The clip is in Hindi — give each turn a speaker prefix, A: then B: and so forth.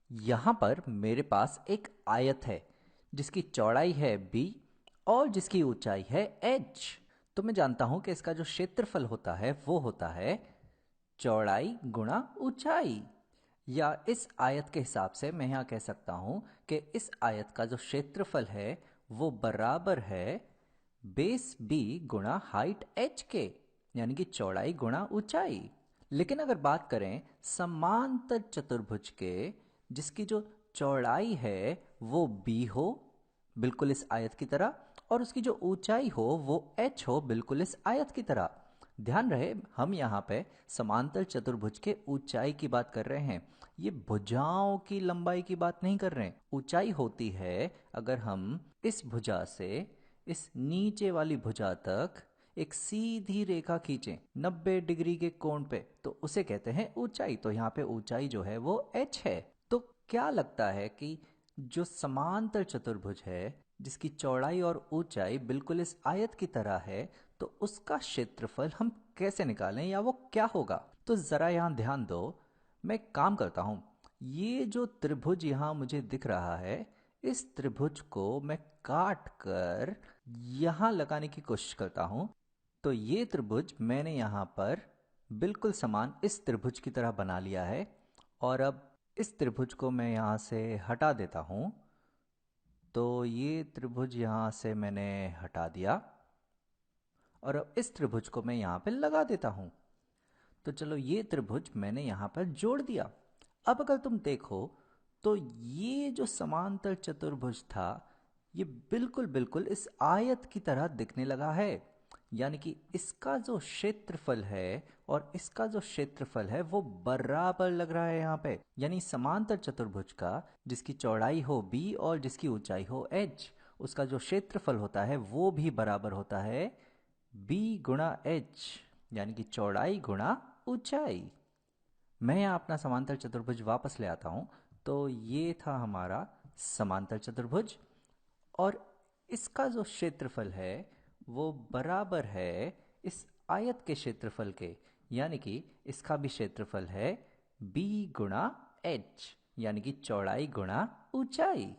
A: यहाँ पर मेरे पास एक आयत है जिसकी चौड़ाई है b और जिसकी ऊंचाई है h। तो मैं जानता हूं कि इसका जो क्षेत्रफल होता है वो होता है चौड़ाई गुणा ऊंचाई। या इस आयत के हिसाब से मैं यहाँ कह सकता हूं कि इस आयत का जो क्षेत्रफल है वो बराबर है बेस b गुणा हाइट h के, यानी कि चौड़ाई गुणा ऊंचाई। लेकिन अगर बात करें समांतर चतुर्भुज के जिसकी जो चौड़ाई है वो b हो बिल्कुल इस आयत की तरह, और उसकी जो ऊंचाई हो वो h हो बिल्कुल इस आयत की तरह। ध्यान रहे हम यहाँ पे समांतर चतुर्भुज के ऊंचाई की बात कर रहे हैं, ये भुजाओं की लंबाई की बात नहीं कर रहे हैं। ऊंचाई होती है अगर हम इस भुजा से इस नीचे वाली भुजा तक एक सीधी रेखा खींचें 90 डिग्री के कोण पे, तो उसे कहते हैं ऊंचाई। तो यहाँ पे ऊंचाई जो है वो h है। तो क्या लगता है कि जो समांतर चतुर्भुज है जिसकी चौड़ाई और ऊंचाई बिल्कुल इस आयत की तरह है, तो उसका क्षेत्रफल हम कैसे निकालें या वो क्या होगा? तो जरा यहां ध्यान दो, मैं एक काम करता हूं। ये जो त्रिभुज यहां मुझे दिख रहा है, इस त्रिभुज को मैं काट कर यहां लगाने की कोशिश करता हूं। तो ये त्रिभुज मैंने यहां पर बिल्कुल समान इस त्रिभुज की तरह बना लिया है। और अब इस त्रिभुज को मैं यहां से हटा देता हूं। तो ये त्रिभुज यहां से मैंने हटा दिया और अब इस त्रिभुज को मैं यहां पे लगा देता हूं। तो चलो ये त्रिभुज मैंने यहां पर जोड़ दिया। अब अगर तुम देखो तो ये जो समांतर चतुर्भुज था ये बिल्कुल बिल्कुल इस आयत की तरह दिखने लगा है। यानी कि इसका जो क्षेत्रफल है और इसका जो क्षेत्रफल है वो बराबर लग रहा है यहाँ पे। यानी समांतर चतुर्भुज का जिसकी चौड़ाई हो b और जिसकी ऊंचाई हो h, उसका जो क्षेत्रफल होता है वो भी बराबर होता है b गुणा h, यानी कि चौड़ाई गुणा ऊंचाई। मैं यहाँ अपना समांतर चतुर्भुज वापस ले आता हूँ। तो ये था हमारा समांतर चतुर्भुज, और इसका जो क्षेत्रफल है वो बराबर है इस आयत के क्षेत्रफल के, यानी कि इसका भी क्षेत्रफल है b गुणा h, यानी कि चौड़ाई गुणा ऊंचाई।